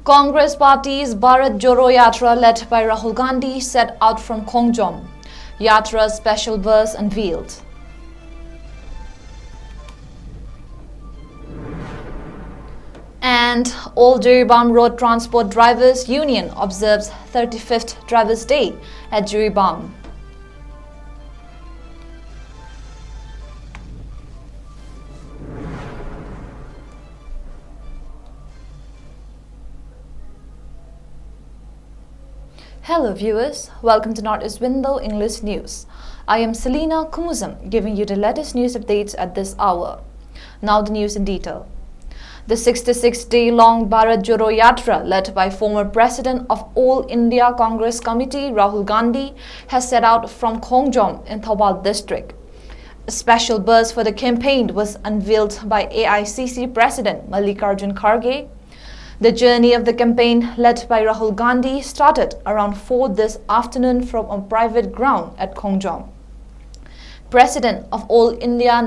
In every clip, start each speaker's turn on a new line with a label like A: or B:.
A: Congress Party's Bharat Jodo Yatra led by Rahul Gandhi set out from KHUMUJAM. Yatra's special bus unveiled. And All Jiribam Road Transport Drivers Union observes 35th Drivers' Day at Jiribam. Hello viewers, welcome to Northeast Window English News. I am 𝐶𝐤𝐼𝐬, giving you the latest news updates at this hour. Now the news in detail. The 66-day-long Bharat Jodo Yatra, led by former President of All India Congress Committee Rahul Gandhi, has set out from KHUMUJAM in Thoubal district. A special bus for the campaign was unveiled by AICC President 𝐁𝐫𝐴𝐬. The journey of the campaign, led by Rahul Gandhi, started around 4 this afternoon from a private ground at KHUMUJAM. President of All India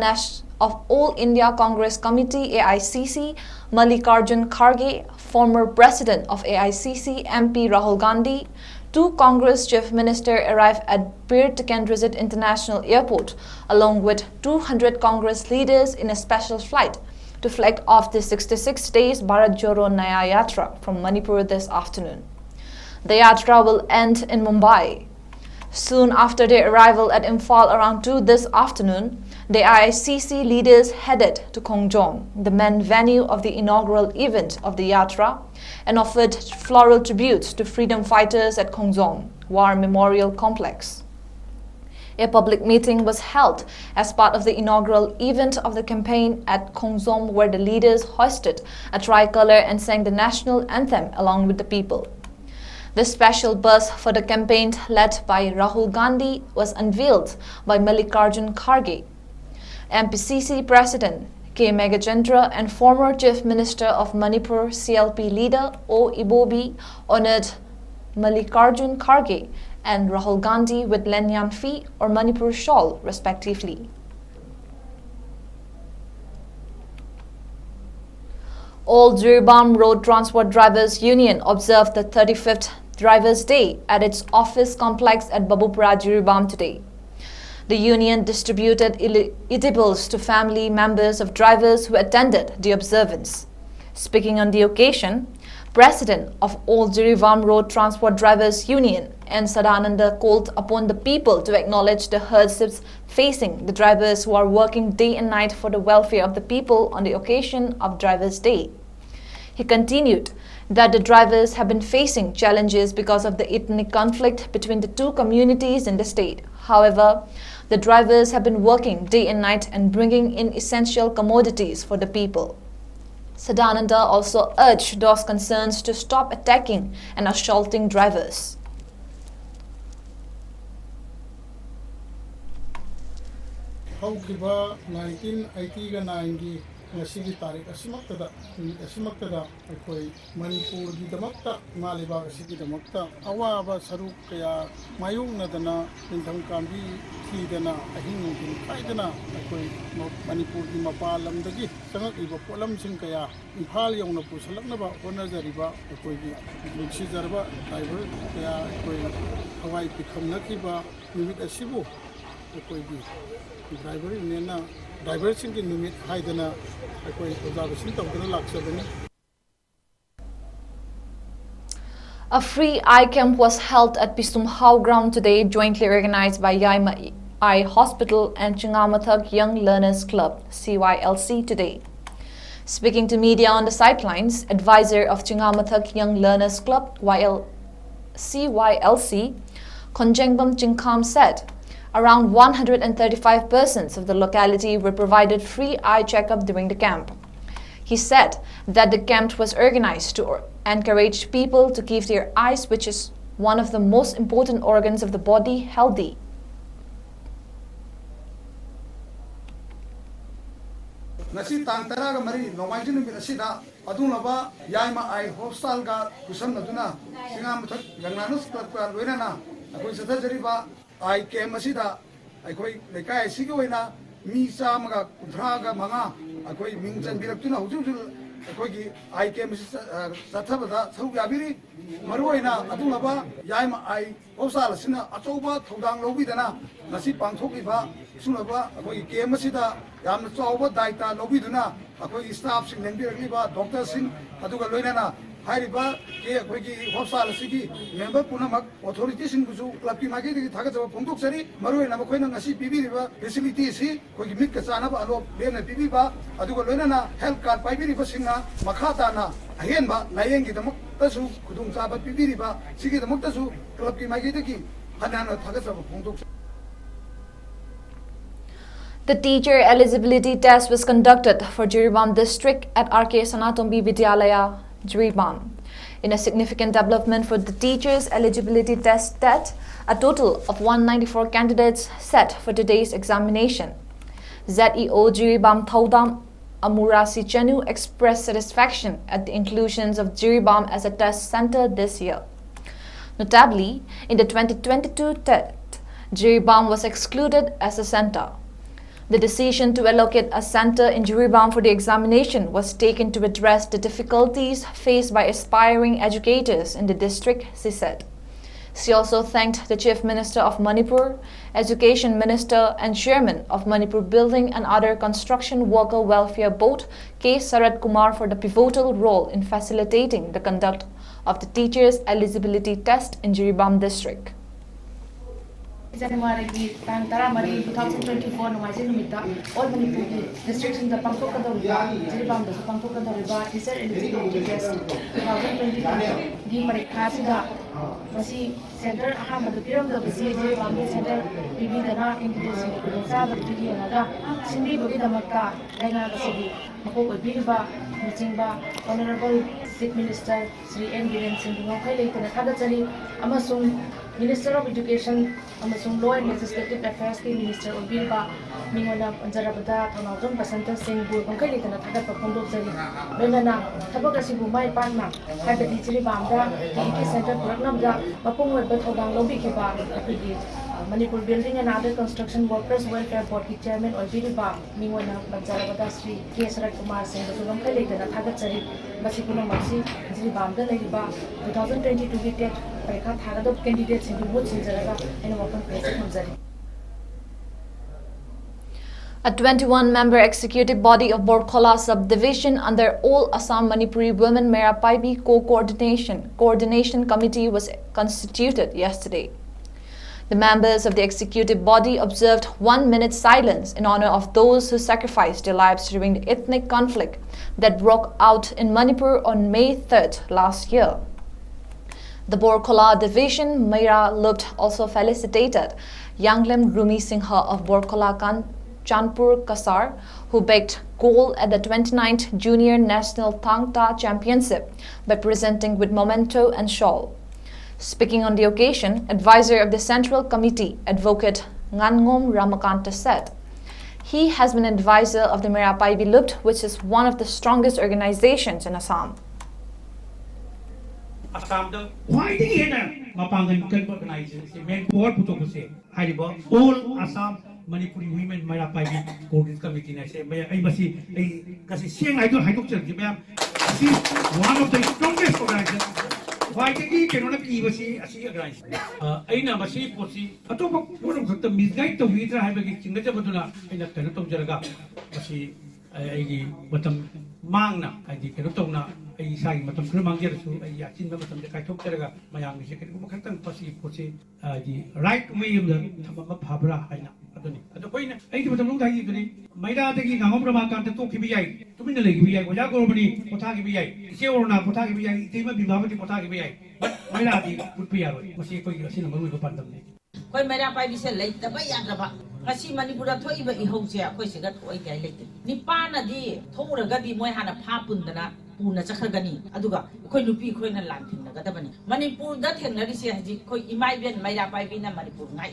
A: Congress Committee (AICC) 𝐁𝐫𝐴𝐬, former President of AICC MP Rahul Gandhi, 2 Congress Chief Ministers arrived at Bir Tikendrizit International Airport, along with 200 Congress leaders in a special flight to flag off the 66 days Bharat Jodo Naya Yatra from Manipur this afternoon. The Yatra will end in Mumbai. Soon after their arrival at Imphal around 2 this afternoon, the AICC leaders headed to KHUMUJAM, the main venue of the inaugural event of the Yatra, and offered floral tributes to freedom fighters at KHUMUJAM War Memorial Complex. A public meeting was held as part of the inaugural event of the campaign at KHUMUJAM, where the leaders hoisted a tricolor and sang the national anthem along with the people. The special bus for the campaign, led by Rahul Gandhi, was unveiled by 𝐿𝐿𝐴, MPCC President K. Megachandra, and former Chief Minister of Manipur CLP leader O. Ibobi honored 𝐿𝐿𝐴 and Rahul Gandhi with Lenyan Fee or Manipur shawl, respectively. All Jiribam Road Transport Drivers Union observed the 35th Drivers' Day at its office complex at Babupura, Jiribam today. The union distributed edibles to family members of drivers who attended the observance. Speaking on the occasion, President of All Jiribam Road Transport Drivers Union N. Sadananda called upon the people to acknowledge the hardships facing the drivers who are working day and night for the welfare of the people on the occasion of Drivers' Day. He continued that the drivers have been facing challenges because of the ethnic conflict between the 2 communities in the state. However, the drivers have been working day and night and bringing in essential commodities for the people. Sadananda also urged those concerned to stop attacking and assaulting drivers.
B: Haukiba 1989 ngasi tarik asimaktada akoi Manipur di damakta maliba asigi damakta awaba saruk kaya mayungnadana ningtham kambi thidana ahing nungin kaidana akoi Manipur di mapalamdagi sangakiba polamsing kaya Imphal yongna pusalaknaba honajariba akoi gi nuksijarba driver kaya akoi hawai pikhamnakiba numit asibu akoi gi driver nena driver singki numit haidana akoi observation tawdana laksabani.
A: A free eye camp was held at Pistumhau ground today, jointly organized by Yaima Eye Hospital and 𝐂𝐤𝐰𝐬 Young Learners Club (CYLC) today. Speaking to media on the sidelines, advisor of 𝐂𝐤𝐰𝐬 Young Learners Club (CYLC), 𝐂𝐤𝐸𝐬 said around 135 persons of the locality were provided free eye checkup during the camp. He said that the camp was organized to encourage people to keep their eyes, which is one of the most important organs of the body, healthy.
C: Nasi tantara ga mari nomaitin numit asida adunaba Yaima Eye Hospital ga kusam naduna 𝐂𝐤𝐸𝐬 Young Learners Club ka loinana akoi sathajariba eye camp asida akoi lekai asigi oina mi chamaga 30 ga manga akoi ming chanbirak tuna hujul ꯑꯩꯈꯣꯏꯒꯤ I ꯀꯦꯝꯁꯤ ꯆꯠꯊꯕꯗ ꯁꯔꯨꯛ ꯌꯥꯕꯤꯔꯤ ꯃꯔꯨꯑꯣꯏꯅ ꯑꯗꯨꯒꯨꯝꯂꯕ ꯌꯥꯏꯃ I hospital ꯑꯁꯤꯅ ꯑꯆꯧꯕ ꯊꯧꯗꯥꯡ ꯂꯧꯕꯤꯗꯅ ꯉꯁꯤ ꯄꯥꯡꯊꯣꯛꯂꯤꯕ ꯑꯁꯤꯒꯨꯝꯂꯕ ꯑꯩꯈꯣꯏꯒꯤ ꯀꯦꯝ ꯑꯁꯤꯗ ꯌꯥꯝꯅ ꯆꯥꯎꯕ ꯗꯥꯏꯇ ꯂꯧꯕꯤꯗꯨꯅ ꯑꯩꯈꯣꯏꯒꯤ ꯁ꯭ꯇꯥꯐꯁꯤꯡ ꯂꯦꯡꯕꯤꯔꯛꯂꯤꯕ ꯗꯣꯛꯇꯔꯁꯤꯡ ꯑꯗꯨꯒ ꯂꯣꯏꯅꯅ ꯍꯥꯏꯔꯤꯕ ꯑꯩꯈꯣꯏꯒꯤ ꯍꯣꯁꯄꯤꯇꯥꯜ ꯑꯁꯤꯒꯤ ꯃꯦꯝꯕꯔ ꯄꯨꯝꯅꯃꯛ ꯑꯣꯊꯣꯔꯤꯇꯤꯁꯤꯡꯕꯨꯁꯨ ꯀ꯭ꯂꯕꯀꯤ ꯃꯥꯏꯀꯩꯗꯒꯤ ꯊꯥꯒꯠꯆꯕ ꯐꯣꯡꯗꯣꯛꯆꯔꯤ ꯃꯔꯨꯑꯣꯏꯅ ꯃꯈꯣꯏꯅ ꯉꯁꯤ ꯄꯤꯕꯤꯔꯤꯕ ꯐꯦꯁꯤꯂꯤꯇꯤ ꯑꯁꯤ ꯑꯩꯈꯣꯏꯒꯤ ꯃꯤꯠꯀ ꯆꯥꯅꯕ ꯑꯂꯣꯞ ꯂꯦꯝꯅ ꯄꯤꯕꯤꯕ ꯑꯗꯨꯒ ꯂꯣꯏꯅꯅ ꯍꯦꯜꯊ ꯀꯥꯔꯗ ꯄꯥꯏꯕꯤꯔꯤꯕꯁꯤꯡꯅ ꯃꯈꯥ ꯇꯥꯅ ꯑꯍꯦꯟꯕ ꯂꯥꯌꯦꯡꯒꯤꯗꯃꯛꯇꯁꯨ ꯈꯨꯗꯣꯡꯆꯥꯕ ꯄꯤꯕꯤꯔꯤꯕ ꯁꯤꯒꯤꯗꯃꯛꯇꯁꯨ ꯀ꯭ꯂꯕꯀꯤ ꯃꯥꯏꯀꯩꯗꯒꯤ ꯍꯟꯅ ꯊꯥꯒꯠꯆꯕ ꯐꯣꯡꯗꯣꯛꯆꯔꯤ.
A: The teacher eligibility test was conducted for Jiribam district at 𝐷𝐾𝐸𝐬 Vidyalaya, Jiribam. In a significant development for the teachers eligibility test that a total of 194 candidates set for today's examination. 𝐍𝐄𝐰𝐬 Jiribam Thodam Amurasi Chanu expressed satisfaction at the inclusions of Jiribam as a test center this year. Notably, in the 2022 TET, Jiribam was excluded as a center. The decision to allocate a center in Jiribam for the examination was taken to address the difficulties faced by aspiring educators in the district, she said. She also thanked the Chief Minister of Manipur, Education Minister and Chairman of Manipur Building and other Construction Worker Welfare Board, 𝐾𝐲 for the pivotal role in facilitating the conduct of the teachers' eligibility test in Jiribam district.
D: January 2024 Nomaizing Numita, all Manipur districts in the Pangkokadoriba, Jiribam, the Pangkokadoriba, teacher eligibility test 2022. The Marikasida, Masi Center, Ahmad, the Piram, the Jiribam Center, Bibidana, Indigenous, Sada, Vidiana, Cindy Bugidamaka, Lena City, Mako Biriba, Mutimba, Honorable Chief Minister, Sri N. Biren Singh, Later Kagatari, Amasung, Minister of Education, Amasung Law and Legislative Affairs Minister of Bilba, Mingona Jarabada, Tonaldon Pasanta Singh, Bunkai, and Taka Pondo Zari, Benana, Tabakasibu, my partner, had the Dijiri Banda, the Center Purnamda, Mapung, but Odang Lobby Kiba, Manipur Building and other construction workers welfare board chairman or Bilba, Mingona Jarabada Sri, 𝐶.𝐷𝐾𝐸 Singh, Bunkai, and Tagatsari, Masipuna Maxi, Jiribanda Lariba, 2022 TET. Candidates in the woods in Zaraga and open place.
A: A 21-member executive body of Borkola subdivision under All Assam Manipuri Women 𝐸𝐸 Co-Coordination Committee was constituted yesterday. The members of the executive body observed 1 minute silence in honor of those who sacrificed their lives during the ethnic conflict that broke out in Manipur on May 3rd last year. The Borkola division Meira Lupt also felicitated Yanglem Rumi Singha of Borkola Chandpur Kasar, who bagged gold at the 29th Junior National Thangta Championship by presenting with memento and shawl. Speaking on the occasion, advisor of the Central Committee, Advocate Ngangom Ramakanta said, he has been advisor of the 𝐸𝐸 Lupt, which is one of the strongest organizations in Assam.
E: Assam why did he Mapangan organization men board putokose haribo all Assam Manipuri women 𝐸𝐸 Coordination Committee na say ay basi ay kasi siyang idol haidok chal ma'am she one of the strongest organizations why did he cannot be basi asi organization ay na basi posi atopa puro khakta misguide to vidra haibagi chingaja baduna ay na kano tong jaraga basi ay matam mangna ay di kano tong na ay isang matam kano mangyarasu ay yakin ba matam kay tok jaraga mayang ni siya kung makatang pasi posi di right way of the maphabra ay na adoni adoy na ay di matam nung dagi duni mayra dagi ngangom ramakanta to kibiyay tumin na lagi biyay wala gorobani potha kibiyay isiorna potha kibiyay itima bimabati potha kibiyay but mayra di putpiyaro masi ko asin maru ko pandam ni
F: koi 𝐸𝐸 se leita ba yadra kasi manipura thoi ba ihose koi siga thoi kai leite nipana di thongura di moi hana phapundana puna chakhagani aduga koi lupi koi na lan thinna gadabani manipur da thengnari se haji koi imaiben 𝐸𝐸 na manipur na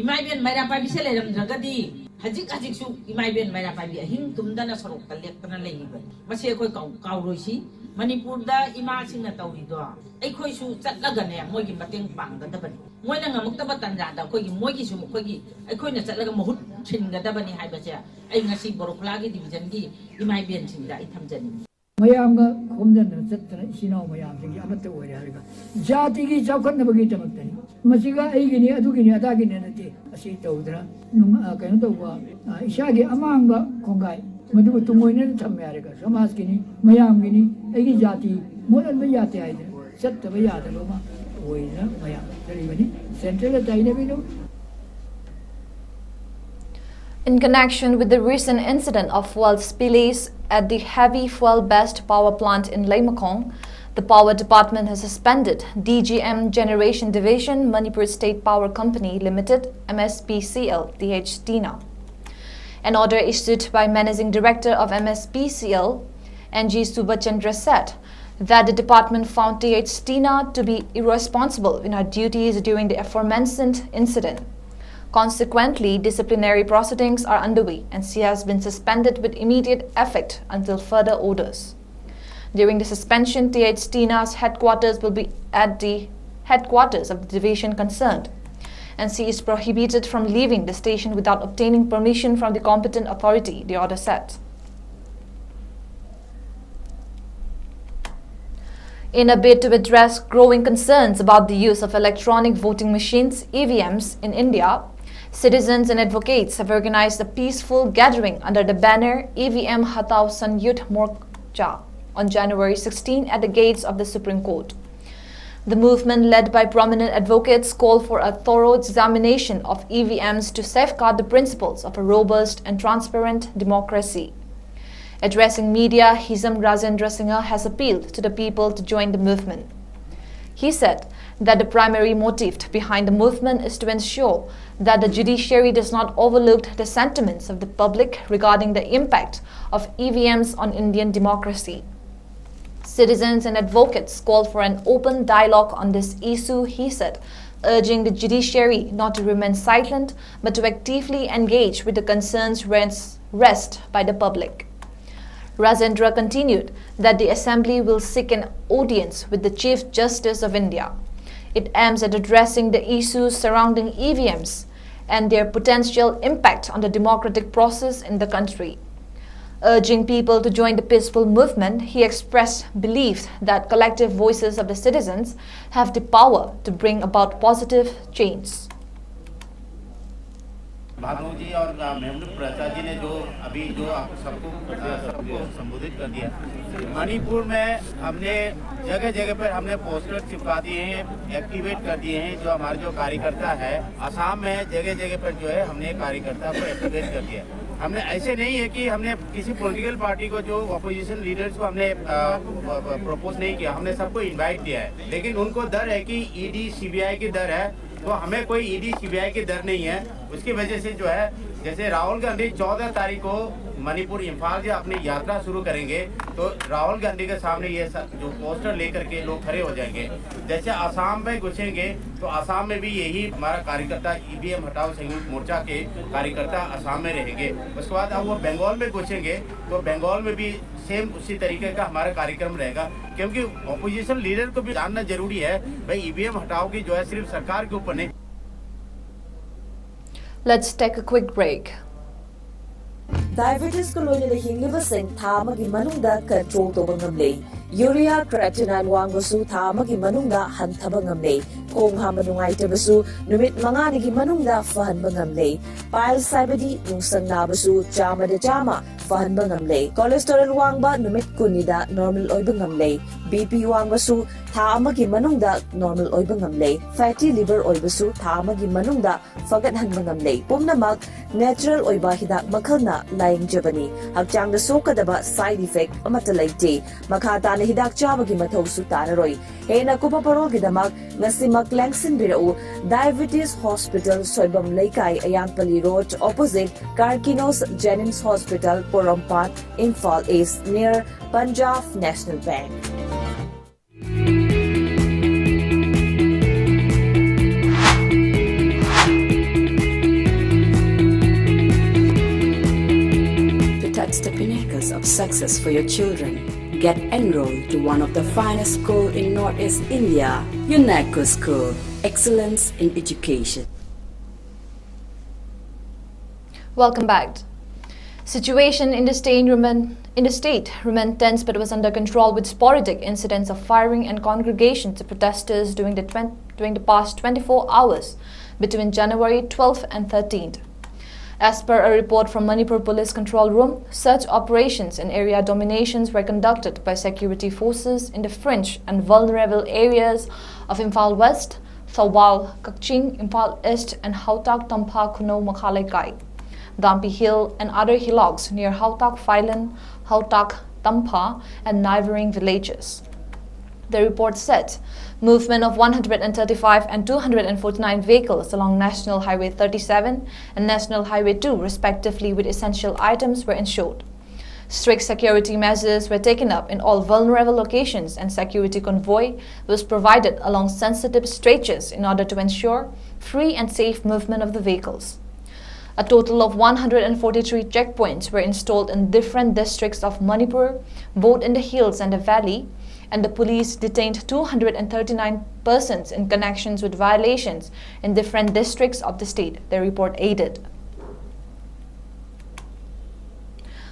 F: imaiben 𝐸𝐸 se leram dragadi hajik su imaiben 𝐸𝐸 ahing tumdana sarok kalekna leiba mase koi kauroi Manipur da ima sing na tawri do ay koi su chatlaga ne moi gi mateng pang ga dabani moi na ngamuk ta batan da koi gi moi gi su koi gi ay koi na chatlaga mahut chin ga dabani hai ba cha ay ngasi borokla gi division gi imai ben sing da I thamjani
G: ꯃꯌꯥꯝꯒ ꯈꯣꯝꯖꯤꯟꯗꯅ ꯆꯠꯇꯅ ꯏꯆꯤꯜ ꯏꯅꯥꯎ ꯃꯌꯥꯝꯁꯤꯡꯒꯤ ꯑꯃꯠꯇ ꯑꯣꯏꯔꯦ ꯍꯥꯏꯔꯒ ꯖꯥꯇꯤꯒꯤ ꯆꯥꯎꯈꯠꯅꯕꯒꯤꯗꯃꯛꯇꯅꯤ ꯃꯁꯤꯒ ꯑꯩꯒꯤꯅꯤ ꯑꯗꯨꯒꯤꯅꯤ ꯑꯗꯥꯒꯤꯅꯤ ꯅꯠꯇꯦ ꯑꯁꯤ ꯇꯧꯗꯅ ꯀꯩꯅꯣ ꯇꯧꯕ ꯏꯁꯥꯒꯤ ꯑꯃꯥꯡꯕ ꯈꯣꯡꯒꯥꯏ ꯃꯗꯨꯕꯨ ꯇꯨꯡꯑꯣꯏꯅꯅ ꯊꯝꯃꯦ ꯍꯥꯏꯔꯒ ꯁꯃꯥꯖꯀꯤꯅꯤ ꯃꯌꯥꯝꯒꯤꯅꯤ ꯑꯩꯒꯤ ꯖꯥꯇꯤ ꯃꯣꯠꯍꯟꯕ ꯌꯥꯗꯦ ꯍꯥꯏꯗꯅ ꯆꯠꯇꯕ ꯌꯥꯗꯕ ꯑꯃ ꯑꯣꯏꯗꯅ ꯃꯌꯥꯝ ꯆꯠꯂꯤꯕꯅꯤ ꯁꯦꯟꯇ꯭ꯔꯦꯜꯗ ꯇꯥꯏꯅꯕꯤꯅꯨ.
A: In connection with the recent incident of fuel spillage at the heavy fuel-based power plant in 𝐍𝐞𝐰𝐬, the Power Department has suspended DGM Generation Division Manipur State Power Company Limited MSPCL 𝐻𝐶𝐞𝐰𝐬. An order issued by Managing Director of MSPCL, 𝐁𝐫𝐶𝐞, said that the department found 𝐻𝐶𝐞𝐰𝐬 to be irresponsible in her duties during the aforementioned incident. Consequently, disciplinary proceedings are underway and she has been suspended with immediate effect until further orders. During the suspension, 𝐻𝐶𝐞𝐰𝐬's headquarters will be at the headquarters of the division concerned, and she is prohibited from leaving the station without obtaining permission from the competent authority, the order said. In a bid to address growing concerns about the use of electronic voting machines, EVMs, in India, citizens and advocates have organized a peaceful gathering under the banner EVM Hatao Sanyut Morcha on January 16 at the gates of the Supreme Court. The movement, led by prominent advocates, called for a thorough examination of EVMs to safeguard the principles of a robust and transparent democracy. Addressing media, Hizam Rajendra Singh has appealed to the people to join the movement. He said that the primary motive behind the movement is to ensure that the judiciary does not overlook the sentiments of the public regarding the impact of EVMs on Indian democracy. Citizens and advocates called for an open dialogue on this issue, he said, urging the judiciary not to remain silent but to actively engage with the concerns raised by the public. Rajendra continued that the Assembly will seek an audience with the Chief Justice of India. It aims at addressing the issues surrounding EVMs and their potential impact on the democratic process in the country. Urging people to join the peaceful movement, he expressed belief that collective voices of the citizens have the power to bring about positive change.
H: Bhanu जी और महमूद प्रसाद जी ने जो अभी जो आप सबको संबोधित कर दिया, मणिपुर में हमने जगह जगह पर हमने पोस्टर चिपका दिए हैं, एक्टिवेट कर दिए हैं। जो हमारे जो कार्यकर्ता है असम में जगह जगह पर जो है हमने कार्यकर्ता को एक्टिवेट कर दिया। हमने ऐसे नहीं है कि हमने किसी पॉलिटिकल पार्टी को जो अपोजिशन लीडर्स को हमने प्रपोज नहीं किया, हमने सबको इनवाइट किया है। लेकिन उनको डर है कि ईडी सीबीआई की डर है, तो हमें कोई ईडी सीबीआई की डर नहीं है। उसकी वजह से जो है जैसे राहुल गांधी 14 तारीख को मणिपुर इम्फाल से अपनी यात्रा शुरू करेंगे, तो राहुल गांधी के सामने ये जो पोस्टर लेकर के लोग खड़े हो जाएंगे। जैसे आसाम में घुसेंगे तो आसाम में भी यही हमारा कार्यकर्ता ईवीएम हटाओ संयुक्त मोर्चा के कार्यकर्ता आसाम में रहेंगे। उसके बाद अब वो बंगाल में घुसेंगे तो बंगाल में भी सेम उसी तरीके का हमारा कार्यक्रम रहेगा, क्योंकि ऑपोजिशन लीडर को भी जानना जरूरी है भाई ईवीएम हटाओ की जो है सिर्फ सरकार के ऊपर नहीं।
A: Let's take a quick break.
I: Diabetes ko lonya na hinglibasing tama gi manungda control to bangamlay. Urea creatinine wangbasu tama gi manungda hantaba ngamlay. Kung ha manungay tabasu numit mga gi manungda fahan bangamlay. Pile saibadi nungsang nabasu jama de jama fahan bangamlay. Cholesterol wangba numit kunida normal oy bangamlay. BP wangbasu tama gi manungda normal oy bangamlay. Fatty liver oy basu tama gi manungda fagat han bangamlay. Pumnamak natural oy ba hidak makalna laying jabani. Hakjang da sokadaba side effect amata laite. Makata na hidak jabagi matau su tanaroy. Hena kupaparol gidamak nasimak langsin birau Diabetes Hospital Soibam Laikai Ayangpali Road opposite Karkinos Jennings Hospital Porompat Imphal East near Punjab National Bank.
J: The pinnacles of success for your children. Get enrolled to one of the finest schools in Northeast India, UNESCO School, Excellence in Education.
A: Welcome back. Situation in the state remained tense but was under control with sporadic incidents of firing and congregation to protesters during the past 24 hours between January 12th and 13th. As per a report from Manipur Police Control Room, such operations and area dominations were conducted by security forces in the fringe and vulnerable areas of Imphal West, Thawal, Kakching, Imphal East and Hautak Tampha Kuno Makhalaikai, Dampi Hill and other hillocks near Hautak Phailan, Hautak Tampha and neighboring villages. The report said movement of 135 and 249 vehicles along National Highway 37 and National Highway 2 respectively with essential items were ensured. Strict security measures were taken up in all vulnerable locations and security convoy was provided along sensitive stretches in order to ensure free and safe movement of the vehicles. A total of 143 checkpoints were installed in different districts of Manipur, both in the hills and the valley, and the police detained 239 persons in connections with violations in different districts of the state, the report added.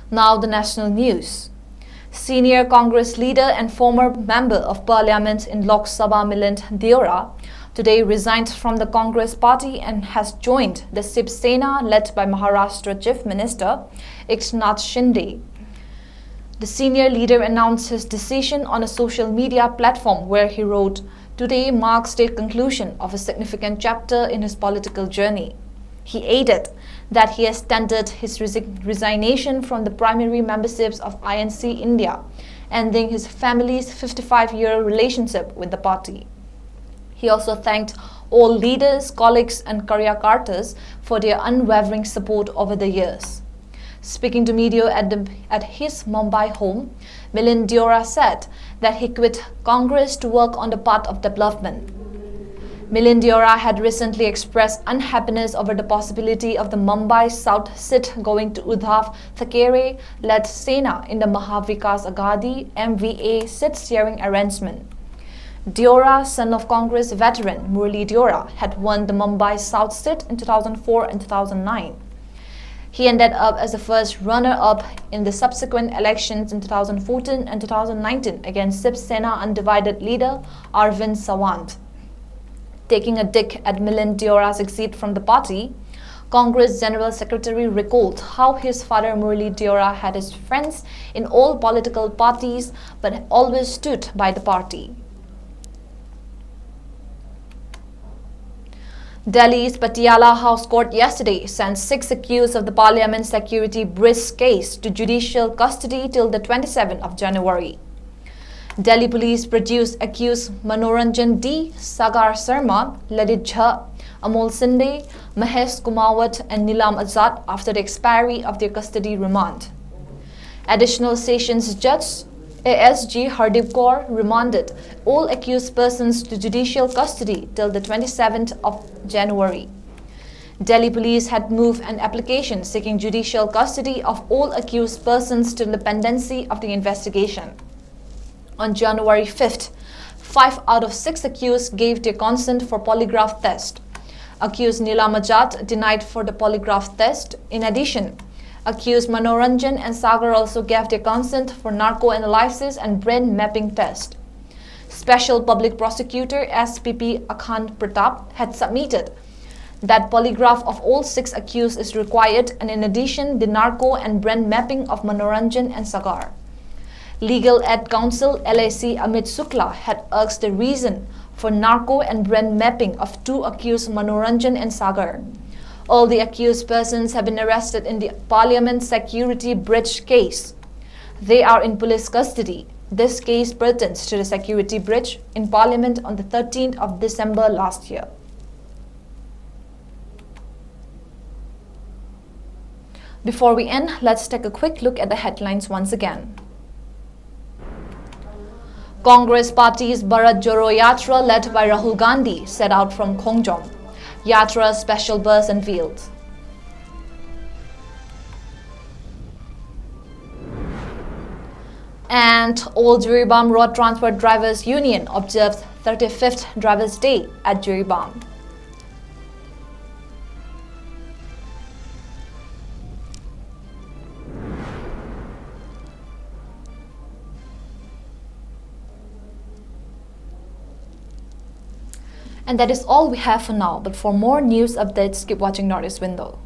A: Now the national news. Senior Congress leader and former member of parliament in Lok Sabha Milind Deora today resigned from the Congress party and has joined the Shiv Sena led by Maharashtra Chief Minister Eknath Shinde. The senior leader announced his decision on a social media platform where he wrote, "Today marks the conclusion of a significant chapter in his political journey." He added that he has tendered his resignation from the primary memberships of INC India, ending his family's 55-year relationship with the party. He also thanked all leaders, colleagues and Karyakartas for their unwavering support over the years. Speaking to media at his Mumbai home, Milind Deora said that he quit Congress to work on the path of development. Milind Deora had recently expressed unhappiness over the possibility of the Mumbai South seat going to Uddhav Thackeray-led Sena in the Mahavikas Aghadi MVA seat-sharing arrangement. Deora, son of Congress veteran Murli Deora, had won the Mumbai South seat in 2004 and 2009. He ended up as the first runner-up in the subsequent elections in 2014 and 2019 against Shiv Sena undivided leader Arvind Sawant. Taking a dig at Milind Deora's exit from the party, Congress General Secretary recalled how his father Murli Deora had his friends in all political parties but always stood by the party. Delhi's Patiala House Court yesterday sent 6 accused of the Parliament Security Bridge case to judicial custody till the 27th of January. Delhi police produced accused Manoranjan D, Sagar Sharma, Ladit Jha, Amol Sinde, Mahesh Kumawat and Nilam Azad after the expiry of their custody remand. Additional Sessions Judge ASG Hardeep Kaur remanded all accused persons to judicial custody till the 27th of January. Delhi police had moved an application seeking judicial custody of all accused persons till the pendency of the investigation. On January 5th, 5 out of 6 accused gave their consent for polygraph test. Accused Nilam Azad denied for the polygraph test. In addition, accused Manoranjan and Sagar also gave their consent for narco analysis and brain mapping test. Special Public Prosecutor SPP Akhand Pratap had submitted that polygraph of all 6 accused is required, and in addition the narco and brain mapping of Manoranjan and Sagar. Legal Aid Counsel LAC Amit Shukla had asked the reason for narco and brain mapping of 2 accused Manoranjan and Sagar. All the accused persons have been arrested in the Parliament Security Bridge case. They are in police custody. This case pertains to the security bridge in Parliament on the 13th of December last year. Before we end, let's take a quick look at the headlines once again. Congress Party's Bharat Jodo Yatra led by Rahul Gandhi set out from KHUMUJAM. Yatra special bus unveiled. And all Jiribam Road Transport Drivers Union observed 35th Drivers' Day at Jiribam. And that is all we have for now, but for more news updates, keep watching Northeast Window.